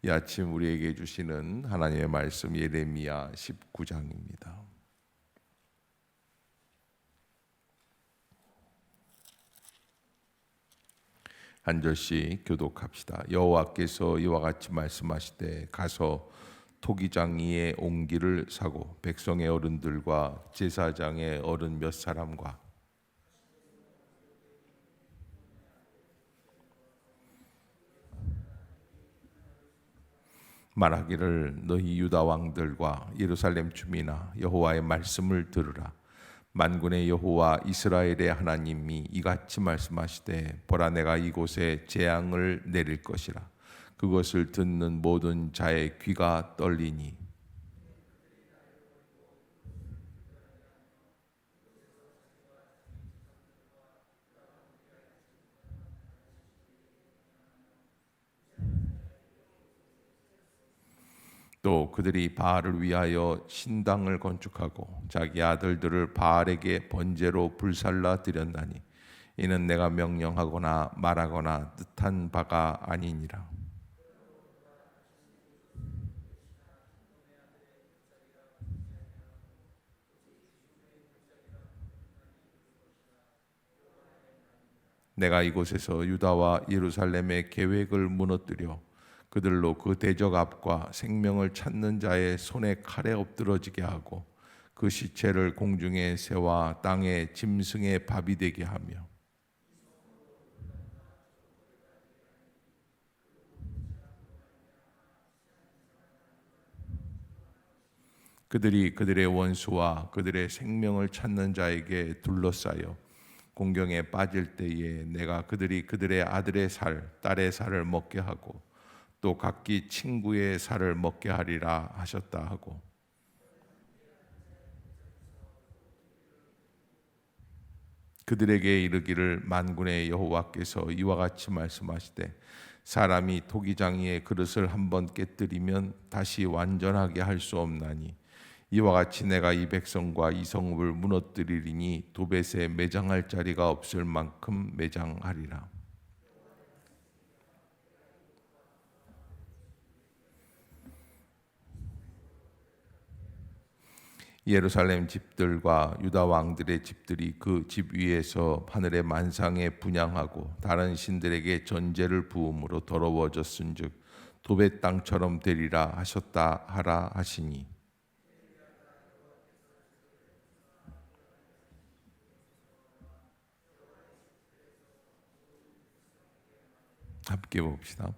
이 아침 우리에게 주시는 하나님의 말씀 예레미야 19장입니다. 한 절씩 교독합시다. 여호와께서 이와 같이 말씀하시되 가서 토기장이의 옹기를 사고 백성의 어른들과 제사장의 어른 몇 사람과 말하기를 너희 유다 왕들과 예루살렘 주민아 여호와의 말씀을 들으라. 만군의 여호와 이스라엘의 하나님이 이같이 말씀하시되 보라 내가 이곳에 재앙을 내릴 것이라. 그것을 듣는 모든 자의 귀가 떨리니 또 그들이 바알을 위하여 신당을 건축하고 자기 아들들을 바알에게 번제로 불살라 드렸나니 이는 내가 명령하거나 말하거나 뜻한 바가 아니니라. 내가 이곳에서 유다와 예루살렘의 계획을 무너뜨려 그들로 그 대적 앞과 생명을 찾는 자의 손에 칼에 엎드러지게 하고 그 시체를 공중의 새와 땅의 짐승의 밥이 되게 하며 그들이 그들의 원수와 그들의 생명을 찾는 자에게 둘러싸여 공경에 빠질 때에 내가 그들이 그들의 아들의 살, 딸의 살을 먹게 하고 또 각기 친구의 살을 먹게 하리라 하셨다 하고 그들에게 이르기를 만군의 여호와께서 이와 같이 말씀하시되 사람이 토기장이의 그릇을 한번 깨뜨리면 다시 완전하게 할 수 없나니 이와 같이 내가 이 백성과 이 성읍을 무너뜨리리니 도벳에 매장할 자리가 없을 만큼 매장하리라. 예루살렘 집들과 유다 왕들의 집들이 그 집 위에서 하늘의 만상에 분향하고 다른 신들에게 전제를 부음으로 더러워졌은즉 도벳 땅처럼 되리라 하셨다 하라 하시니 함께 봅시다.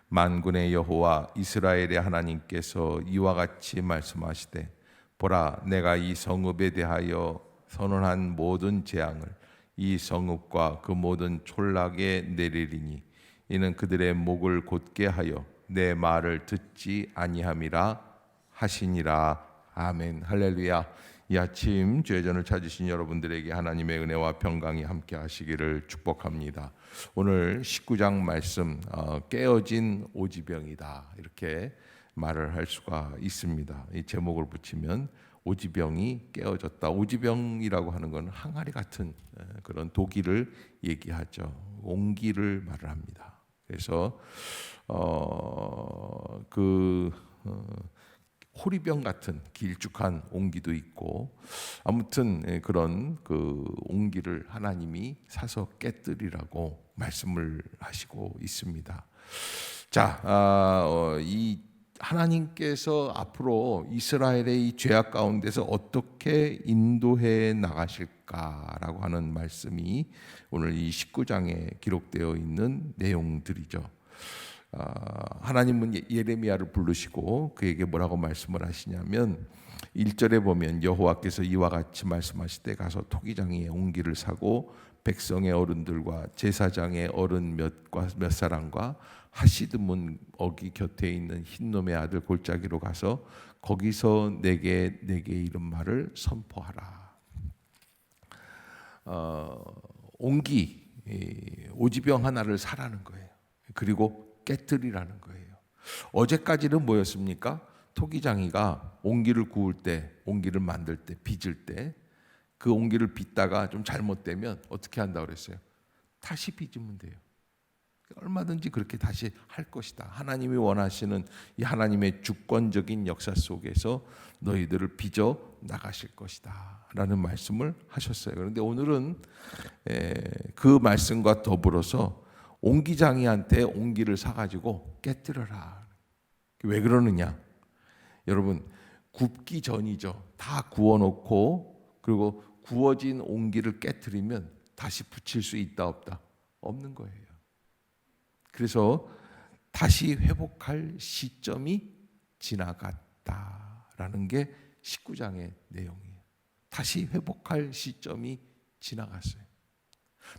만군의 여호와 이스라엘의 하나님께서 이와 같이 말씀하시되 보라 내가 이 성읍에 대하여 선언한 모든 재앙을 이 성읍과 그 모든 촌락에 내리리니 이는 그들의 목을 곧게 하여 내 말을 듣지 아니함이라 하시니라. 아멘. 할렐루야. 이 아침 죄전을 찾으신 여러분들에게 하나님의 은혜와 평강이 함께 하시기를 축복합니다. 오늘 19장 말씀 깨어진 오지병이다 이렇게 말을 할 수가 있습니다. 이 제목을 붙이면 오지병이 깨어졌다. 오지병이라고 하는 건 항아리 같은 그런 독일을 얘기하죠. 옹기를 말을 합니다. 그래서 호리병 같은 길쭉한 옹기도 있고 아무튼 그런 그 옹기를 하나님이 사서 깨뜨리라고 말씀을 하시고 있습니다. 자, 이 하나님께서 앞으로 이스라엘의 이 죄악 가운데서 어떻게 인도해 나가실까라고 하는 말씀이 오늘 이 19장에 기록되어 있는 내용들이죠. 하나님은 예레미야를 부르시고 그에게 뭐라고 말씀을 하시냐면 1절에 보면 여호와께서 이와 같이 말씀하시되 가서 토기장이의 옹기를 사고 백성의 어른들과 제사장의 어른 몇 사람과 하시드문 어기 곁에 있는 흰놈의 아들 골짜기로 가서 거기서 내게 이런 말을 선포하라. 옹기 오지병 하나를 사라는 거예요. 그리고 깨뜨리라는 거예요. 어제까지는 뭐였습니까? 토기장이가 옹기를 구울 때, 옹기를 만들 때, 빚을 때 그 옹기를 빚다가 좀 잘못되면 어떻게 한다고 그랬어요? 다시 빚으면 돼요. 얼마든지 그렇게 다시 할 것이다. 하나님이 원하시는 이 하나님의 주권적인 역사 속에서 너희들을 빚어 나가실 것이다 라는 말씀을 하셨어요. 그런데 오늘은 그 말씀과 더불어서 옹기장이한테 옹기를 사가지고 깨뜨려라. 왜 그러느냐? 여러분, 굽기 전이죠. 다 구워놓고 그리고 구워진 옹기를 깨뜨리면 다시 붙일 수 있다 없다? 없는 거예요. 그래서 다시 회복할 시점이 지나갔다라는 게 19장의 내용이에요. 다시 회복할 시점이 지나갔어요.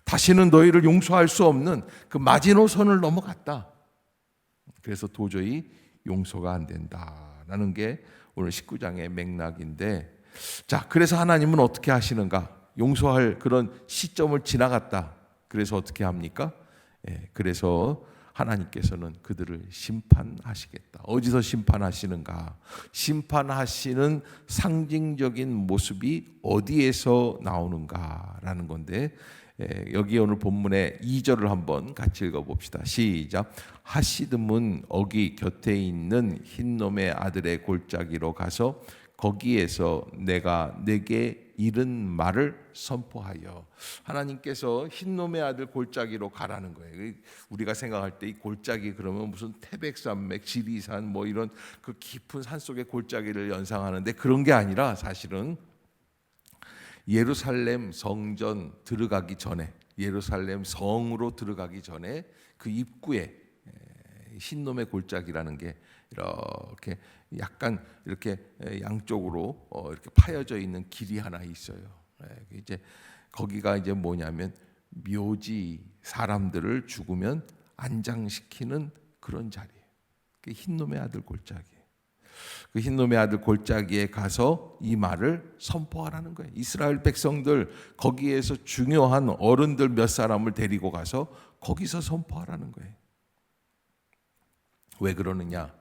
다시는 너희를 용서할 수 없는 그 마지노선을 넘어갔다. 그래서 도저히 용서가 안 된다라는 게 오늘 19장의 맥락인데, 자, 그래서 하나님은 어떻게 하시는가? 용서할 그런 시점을 지나갔다. 그래서 어떻게 합니까? 그래서 하나님께서는 그들을 심판하시겠다. 어디서 심판하시는가? 심판하시는 상징적인 모습이 어디에서 나오는가라는 건데, 여기 오늘 본문의 2절을 한번 같이 읽어봅시다. 시작. 하시듬은 어기 곁에 있는 흰놈의 아들의 골짜기로 가서 거기에서 내가 내게 이른 말을 선포하여. 하나님께서 흰놈의 아들 골짜기로 가라는 거예요. 우리가 생각할 때 이 골짜기 그러면 무슨 태백산맥, 지리산 뭐 이런 그 깊은 산속의 골짜기를 연상하는데, 그런 게 아니라 사실은 예루살렘 성전 들어가기 전에, 예루살렘 성으로 들어가기 전에 그 입구에 흰놈의 골짜기라는 게 이렇게 약간 이렇게 양쪽으로 이렇게 파여져 있는 길이 하나 있어요. 이제 거기가 이제 뭐냐면 묘지, 사람들을 죽으면 안장시키는 그런 자리예요. 그 흰놈의 아들 골짜기. 그 흰놈의 아들 골짜기에 가서 이 말을 선포하라는 거예요. 이스라엘 백성들 거기에서 중요한 어른들 몇 사람을 데리고 가서 거기서 선포하라는 거예요. 왜 그러느냐?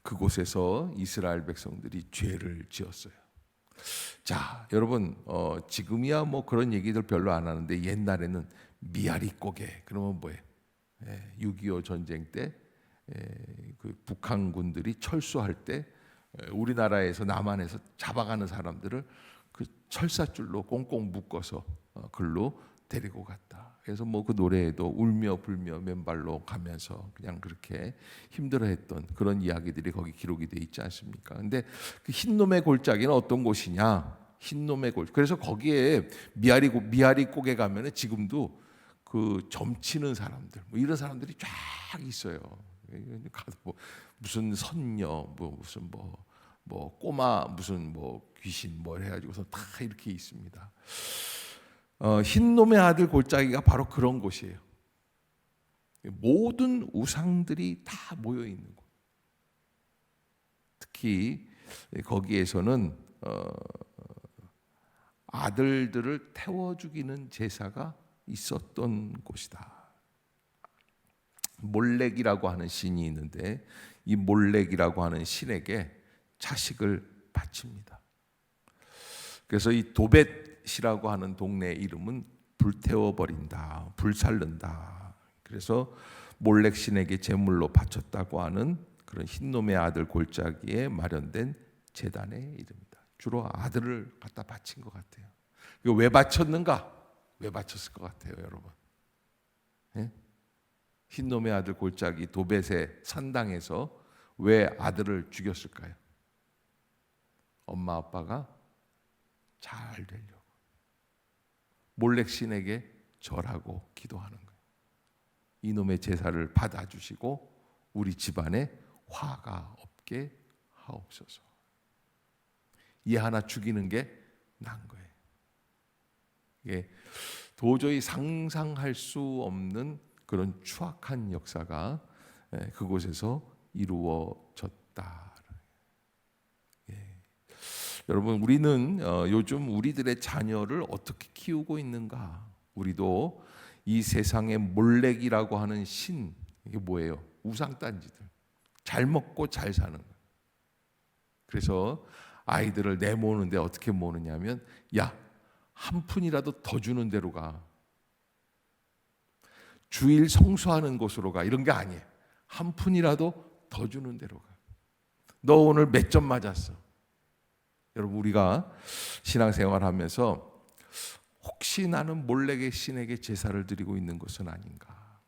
그곳에서 이스라엘 백성들이 죄를 지었어요. 자, 여러분, 지금이야 뭐 그런 얘기들 별로 안 하는데 옛날에는 미아리 고개 그러면 뭐예요? 6.25 전쟁 때 그 북한군들이 철수할 때 우리나라에서 남한에서 잡아가는 사람들을 그 철사줄로 꽁꽁 묶어서 글로 데리고 갔다. 그래서 뭐 그 노래에도 울며 불며 맨발로 가면서 그냥 그렇게 힘들어했던 그런 이야기들이 거기 기록이 돼 있지 않습니까? 근데 그 흰놈의 골짜기는 어떤 곳이냐? 흰놈의 골. 그래서 거기에 미아리 고개 가면은 지금도 그 점치는 사람들, 뭐 이런 사람들이 쫙 있어요. 가도 뭐 무슨 선녀, 뭐 무슨 뭐 꼬마 무슨 뭐 귀신 뭐 해가지고서 다 이렇게 있습니다. 흰놈의 아들 골짜기가 바로 그런 곳이에요. 모든 우상들이 다 모여 있는 곳. 특히 거기에서는 아들들을 태워 죽이는 제사가 있었던 곳이다. 몰렉이라고 하는 신이 있는데 이 몰렉이라고 하는 신에게 자식을 바칩니다. 그래서 이 도벳이라고 하는 동네 이름은 불태워 버린다, 불살른다. 그래서 몰렉 신에게 제물로 바쳤다고 하는 그런 흰놈의 아들 골짜기에 마련된 제단의 이름이다. 주로 아들을 갖다 바친 것 같아요. 이거 왜 바쳤는가? 왜 바쳤을 것 같아요, 여러분? 예? 흰놈의 아들 골짜기 도벳의 산당에서 왜 아들을 죽였을까요? 엄마 아빠가 잘 되려고 몰렉 신에게 절하고 기도하는 거예요. 이놈의 제사를 받아주시고 우리 집안에 화가 없게 하옵소서. 얘 하나 죽이는 게 난 거예요. 이게 도저히 상상할 수 없는 그런 추악한 역사가 그곳에서 이루어졌다. 여러분, 우리는 요즘 우리들의 자녀를 어떻게 키우고 있는가? 우리도 이 세상의 몰렉이라고 하는 신, 이게 뭐예요? 우상단지들. 잘 먹고 잘 사는 거예요. 그래서 아이들을 내모는데 어떻게 모느냐면, 야, 한 푼이라도 더 주는 대로 가. 주일 성수하는 곳으로 가, 이런 게 아니에요. 한 푼이라도 더 주는 데로 가. 너 오늘 몇 점 맞았어? 여러분, 우리가 신앙생활하면서 혹시 나는 몰래 신에게 제사를 드리고 있는 것은 아닌가,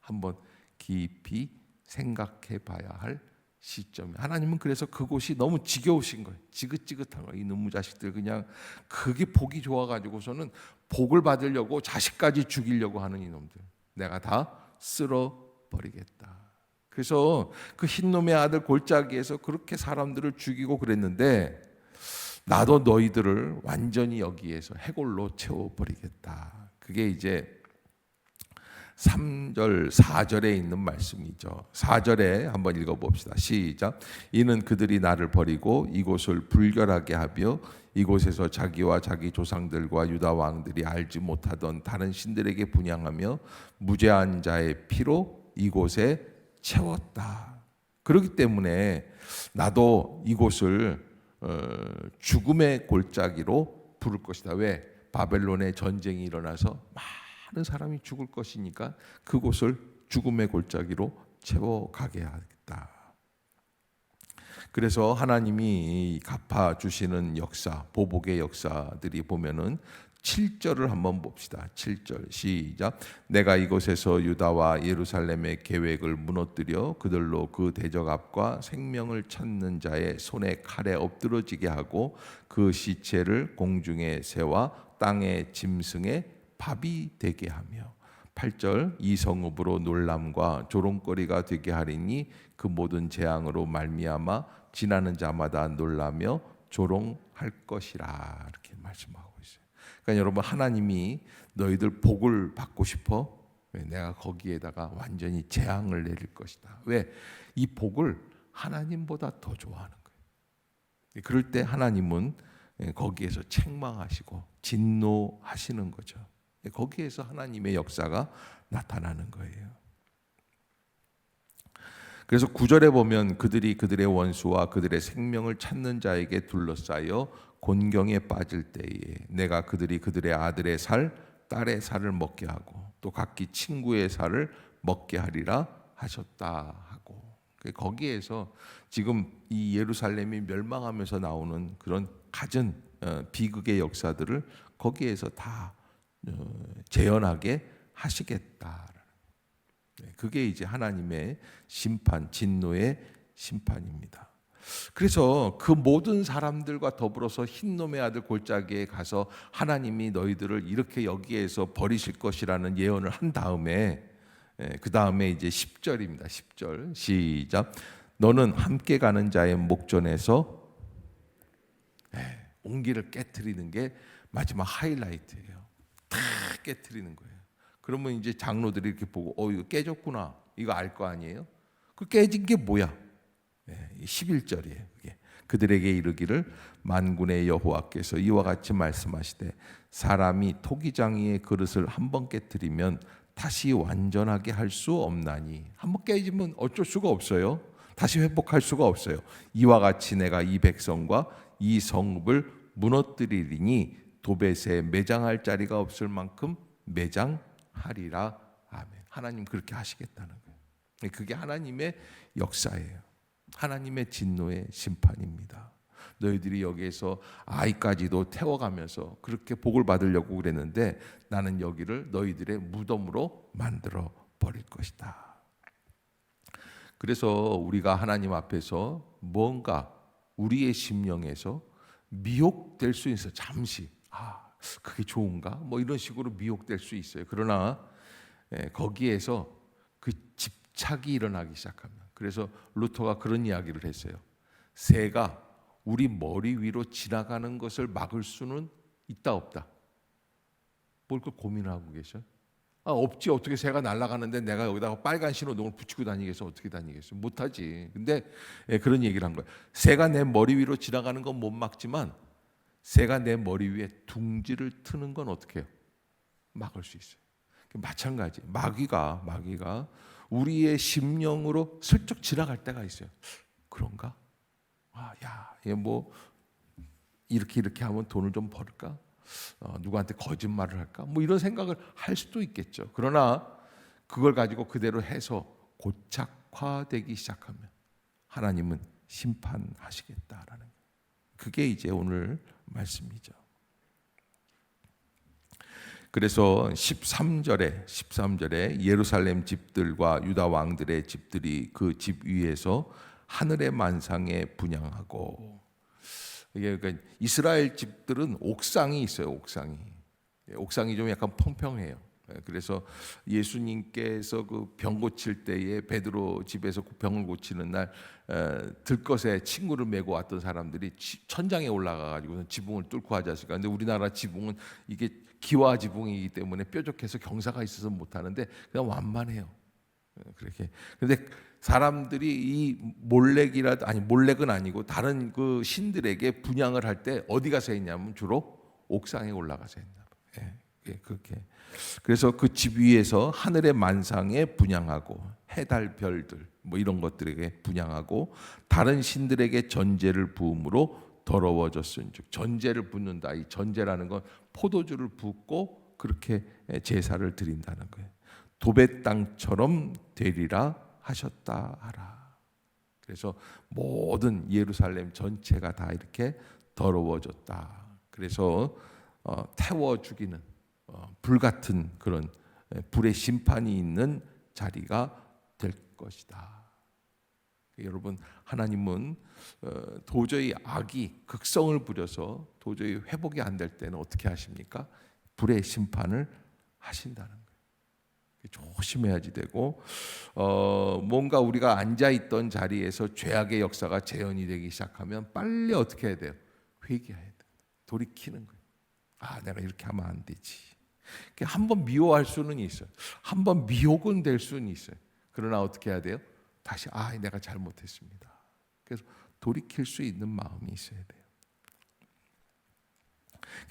한번 깊이 생각해 봐야 할 시점이. 하나님은 그래서 그곳이 너무 지겨우신 거예요. 지긋지긋한 거예요. 이놈의 자식들, 그냥 그게 복이 좋아가지고서는 복을 받으려고 자식까지 죽이려고 하는 이놈들, 내가 다 쓸어버리겠다. 그래서 그 흰놈의 아들 골짜기에서 그렇게 사람들을 죽이고 그랬는데, 나도 너희들을 완전히 여기에서 해골로 채워버리겠다. 그게 이제 3절, 4절에 있는 말씀이죠. 4절에 한번 읽어봅시다. 시작. 이는 그들이 나를 버리고 이곳을 불결하게 하며 이곳에서 자기와 자기 조상들과 유다 왕들이 알지 못하던 다른 신들에게 분향하며 무죄한 자의 피로 이곳에 채웠다. 그렇기 때문에 나도 이곳을 죽음의 골짜기로 부를 것이다. 왜? 바벨론의 전쟁이 일어나서 많은 사람이 죽을 것이니까 그곳을 죽음의 골짜기로 채워가게 하겠다. 그래서 하나님이 갚아주시는 역사, 보복의 역사들이 보면은 7절을 한번 봅시다. 7절 시작. 내가 이곳에서 유다와 예루살렘의 계획을 무너뜨려 그들로 그 대적압과 생명을 찾는 자의 손에 칼에 엎드러지게 하고 그 시체를 공중의 새와 땅의 짐승의 밥이 되게 하며 8절 이 성읍으로 놀람과 조롱거리가 되게 하리니 그 모든 재앙으로 말미암아 지나는 자마다 놀라며 조롱할 것이라. 이렇게 말씀하고 있어요. 그러니까 여러분, 하나님이 너희들 복을 받고 싶어? 내가 거기에다가 완전히 재앙을 내릴 것이다. 왜? 이 복을 하나님보다 더 좋아하는 거예요. 그럴 때 하나님은 거기에서 책망하시고 진노하시는 거죠. 거기에서 하나님의 역사가 나타나는 거예요. 그래서 9절에 보면 그들이 그들의 원수와 그들의 생명을 찾는 자에게 둘러싸여 곤경에 빠질 때에 내가 그들이 그들의 아들의 살, 딸의 살을 먹게 하고 또 각기 친구의 살을 먹게 하리라 하셨다 하고, 거기에서 지금 이 예루살렘이 멸망하면서 나오는 그런 갖은 비극의 역사들을 거기에서 다 재현하게 하시겠다. 그게 이제 하나님의 심판, 진노의 심판입니다. 그래서 그 모든 사람들과 더불어서 흰놈의 아들 골짜기에 가서 하나님이 너희들을 이렇게 여기에서 버리실 것이라는 예언을 한 다음에 그 다음에 이제 10절입니다. 10절 시작. 너는 함께 가는 자의 목전에서 옹기를 깨트리는 게 마지막 하이라이트예요. 다 깨트리는 거예요. 그러면 이제 장로들이 이렇게 보고 이거 깨졌구나, 이거 알 거 아니에요? 그 깨진 게 뭐야? 11절이에요. 그들에게 이르기를 만군의 여호와께서 이와 같이 말씀하시되 사람이 토기장이의 그릇을 한번 깨트리면 다시 완전하게 할 수 없나니. 한번 깨지면 어쩔 수가 없어요. 다시 회복할 수가 없어요. 이와 같이 내가 이 백성과 이 성읍을 무너뜨리리니 도벳에 매장할 자리가 없을 만큼 매장하리라. 아멘. 하나님 그렇게 하시겠다는 거예요. 그게 하나님의 역사예요. 하나님의 진노의 심판입니다. 너희들이 여기에서 아이까지도 태워가면서 그렇게 복을 받으려고 그랬는데 나는 여기를 너희들의 무덤으로 만들어 버릴 것이다. 그래서 우리가 하나님 앞에서 뭔가 우리의 심령에서 미혹될 수 있어. 잠시 그게 좋은가? 뭐 이런 식으로 미혹될 수 있어요. 그러나 거기에서 그 집착이 일어나기 시작하면, 그래서 루터가 그런 이야기를 했어요. 새가 우리 머리 위로 지나가는 것을 막을 수는 있다 없다? 뭘 그 고민을 하고 계셔? 없지. 어떻게 새가 날아가는데 내가 여기다가 빨간 신호등을 붙이고 다니겠어? 어떻게 다니겠어? 못하지. 근데 그런 얘기를 한 거예요. 새가 내 머리 위로 지나가는 건 못 막지만 새가 내 머리 위에 둥지를 트는 건 어떻게 해요? 막을 수 있어요. 마찬가지. 마귀가 우리의 심령으로 슬쩍 지나갈 때가 있어요. 그런가? 얘 뭐 이렇게 하면 돈을 좀 벌을까? 누구한테 거짓말을 할까? 뭐 이런 생각을 할 수도 있겠죠. 그러나 그걸 가지고 그대로 해서 고착화되기 시작하면 하나님은 심판하시겠다라는 거예요. 그게 이제 오늘 말씀이죠. 그래서 13절에 예루살렘 집들과 유다 왕들의 집들이 그 집 위에서 하늘의 만상에 분향하고, 이게 그러니까 이스라엘 집들은 옥상이 있어요. 옥상이 좀 약간 평평해요. 그래서 예수님께서 그 병 고칠 때에 베드로 집에서 병을 고치는 날 들것에 친구를 메고 왔던 사람들이 천장에 올라가 가지고 지붕을 뚫고 하지 않습니까? 근데 우리나라 지붕은 이게 기와 지붕이기 때문에 뾰족해서 경사가 있어서 못 하는데 그냥 완만해요. 그렇게. 근데 사람들이 이 몰렉은 아니고 다른 그 신들에게 분향을 할 때 어디 가서 했냐면 주로 옥상에 올라가서 했나 봐요. 그렇게. 그래서 그 집 위에서 하늘의 만상에 분향하고 해달 별들 뭐 이런 것들에게 분향하고 다른 신들에게 전제를 부음으로 더러워졌은즉, 전제를 붓는다. 이 전제라는 건 포도주를 붓고 그렇게 제사를 드린다는 거예요. 도배 땅처럼 되리라 하셨다 하라. 그래서 모든 예루살렘 전체가 다 이렇게 더러워졌다. 그래서 태워 죽이는 불같은 그런 불의 심판이 있는 자리가 될 것이다. 여러분, 하나님은 도저히 악이 극성을 부려서 도저히 회복이 안 될 때는 어떻게 하십니까? 불의 심판을 하신다는 거예요. 조심해야지 되고, 뭔가 우리가 앉아있던 자리에서 죄악의 역사가 재현이 되기 시작하면 빨리 어떻게 해야 돼요? 회개해야 돼요. 돌이키는 거예요. 아, 내가 이렇게 하면 안 되지. 한번 미워할 수는 있어요. 한번 미혹은 될 수는 있어요. 그러나 어떻게 해야 돼요? 다시 내가 잘못했습니다. 그래서 돌이킬 수 있는 마음이 있어야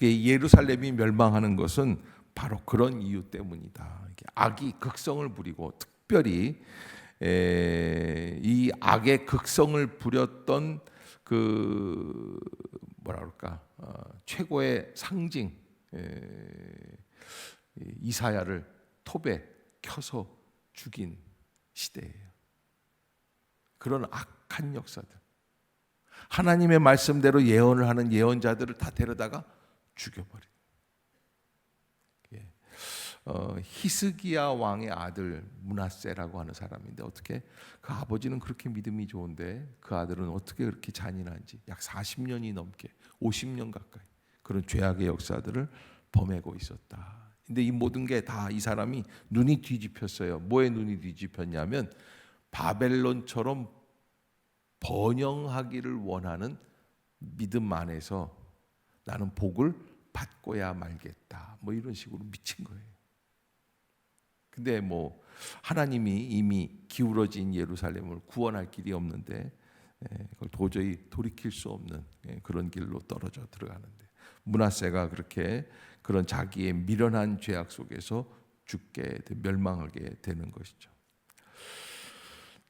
돼요. 예루살렘이 멸망하는 것은 바로 그런 이유 때문이다. 악이 극성을 부리고 특별히 이 악의 극성을 부렸던 그 뭐라 그럴까 최고의 상징 이사야를 톱에 켜서 죽인 시대예요. 그런 악한 역사들, 하나님의 말씀대로 예언을 하는 예언자들을 다 데려다가 죽여버린. 히스기야 왕의 아들 므낫세라고 하는 사람인데, 어떻게 그 아버지는 그렇게 믿음이 좋은데 그 아들은 어떻게 그렇게 잔인한지 약 40년이 넘게 50년 가까이 그런 죄악의 역사들을 범하고 있었다. 근데 이 모든 게 다 이 사람이 눈이 뒤집혔어요. 뭐에 눈이 뒤집혔냐면 바벨론처럼 번영하기를 원하는 믿음 안에서 나는 복을 받고야 말겠다. 뭐 이런 식으로 미친 거예요. 근데 뭐 하나님이 이미 기울어진 예루살렘을 구원할 길이 없는데 그걸 도저히 돌이킬 수 없는 그런 길로 떨어져 들어가는데, 므낫세가 그렇게 그런 자기의 미련한 죄악 속에서 멸망하게 되는 것이죠.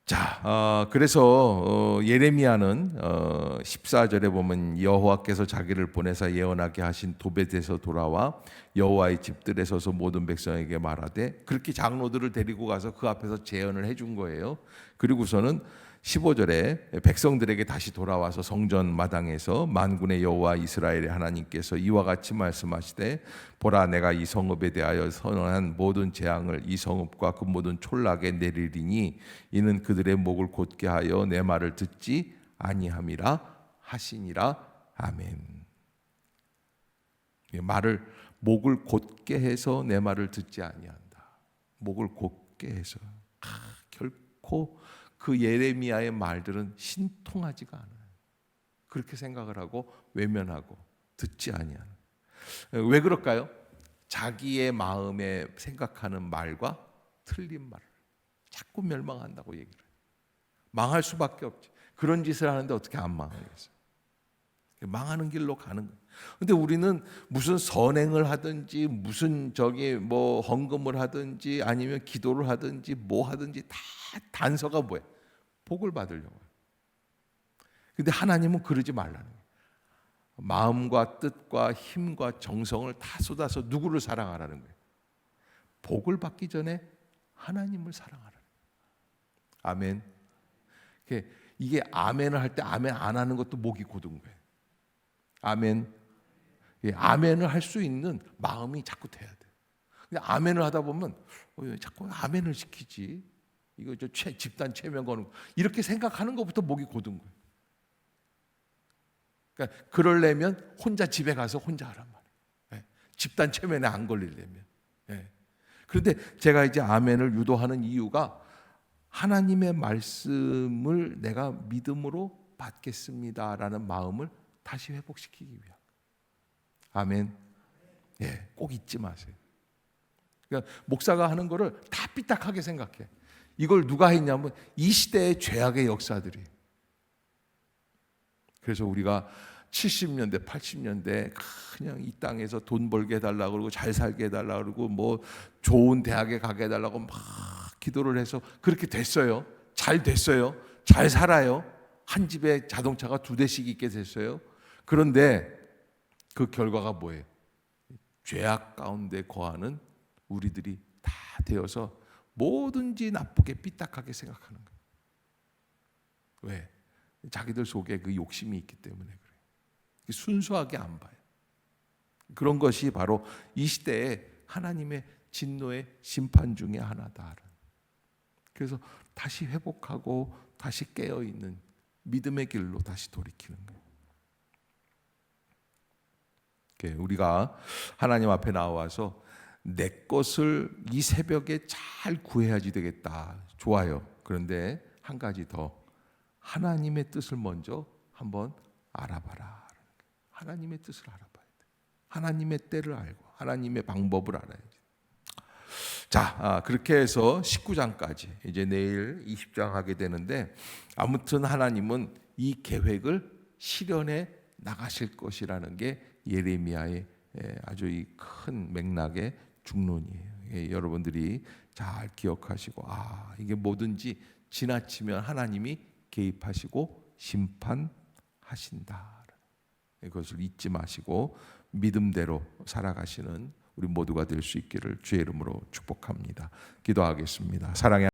자, 그래서 예레미야는 14절에 보면 여호와께서 자기를 보내사 예언하게 하신 도벳에서 돌아와 여호와의 집들에 서서 모든 백성에게 말하되, 그렇게 장로들을 데리고 가서 그 앞에서 재언을 해준 거예요. 그리고서는 15절에 백성들에게 다시 돌아와서 성전 마당에서 만군의 여호와 이스라엘의 하나님께서 이와 같이 말씀하시되, 보라, 내가 이 성읍에 대하여 선언한 모든 재앙을 이 성읍과 그 모든 촌락에 내리리니 이는 그들의 목을 곧게 하여 내 말을 듣지 아니함이라 하시니라. 아멘. 목을 곧게 해서 내 말을 듣지 아니한다. 목을 곧게 해서 결코 그 예레미야의 말들은 신통하지가 않아요. 그렇게 생각을 하고 외면하고 듣지 아니하는. 왜 그럴까요? 자기의 마음에 생각하는 말과 틀린 말을 자꾸 멸망한다고 얘기를 해요. 망할 수밖에 없지. 그런 짓을 하는데 어떻게 안 망하겠어요? 망하는 길로 가는 거예요. 근데 우리는 무슨 선행을 하든지 무슨 뭐 헌금을 하든지 아니면 기도를 하든지 뭐 하든지 다 단서가 뭐예요? 복을 받으려고. 근데 하나님은 그러지 말라는 거예요. 마음과 뜻과 힘과 정성을 다 쏟아서 누구를 사랑하라는 거예요? 복을 받기 전에 하나님을 사랑하라. 아멘. 이게 아멘을 할 때 아멘 안 하는 것도 목이 고든 거예요. 아멘. 아멘을 할 수 있는 마음이 자꾸 돼야 돼. 근데 아멘을 하다 보면 왜 자꾸 아멘을 시키지? 이거 집단 체면 거는 거. 이렇게 생각하는 것부터 목이 고든 거예요. 그러니까 그러려면 혼자 집에 가서 혼자 하란 말이에요. 집단 체면에 안 걸리려면. 그런데 제가 이제 아멘을 유도하는 이유가 하나님의 말씀을 내가 믿음으로 받겠습니다라는 마음을 다시 회복시키기 위함. 아멘. 꼭 잊지 마세요. 그러니까 목사가 하는 거를 다 삐딱하게 생각해. 이걸 누가 했냐면 이 시대의 죄악의 역사들이. 그래서 우리가 70년대, 80년대 그냥 이 땅에서 돈 벌게 해달라고 그러고 잘 살게 해달라고 그러고 뭐 좋은 대학에 가게 해달라고 막 기도를 해서 그렇게 됐어요. 잘 됐어요. 잘 살아요. 한 집에 자동차가 2대씩 있게 됐어요. 그런데 그 결과가 뭐예요? 죄악 가운데 거하는 우리들이 다 되어서 뭐든지 나쁘게 삐딱하게 생각하는 거예요. 왜? 자기들 속에 그 욕심이 있기 때문에 그래요. 순수하게 안 봐요. 그런 것이 바로 이 시대에 하나님의 진노의 심판 중에 하나다. 그래서 다시 회복하고 다시 깨어있는 믿음의 길로 다시 돌이키는 거예요. 우리가 하나님 앞에 나와서 내 것을 이 새벽에 잘 구해야지 되겠다. 좋아요. 그런데 한 가지 더, 하나님의 뜻을 먼저 한번 알아봐라. 하나님의 뜻을 알아봐야 돼. 하나님의 때를 알고 하나님의 방법을 알아야지. 자, 그렇게 해서 19장까지 이제 내일 20장 하게 되는데, 아무튼 하나님은 이 계획을 실현해 나가실 것이라는 게 예레미야의 아주 이 큰 맥락의 중론이에요. 여러분들이 잘 기억하시고, 이게 뭐든지 지나치면 하나님이 개입하시고 심판하신다. 이것을 잊지 마시고 믿음대로 살아가시는 우리 모두가 될 수 있기를 주의 이름으로 축복합니다. 기도하겠습니다. 사랑의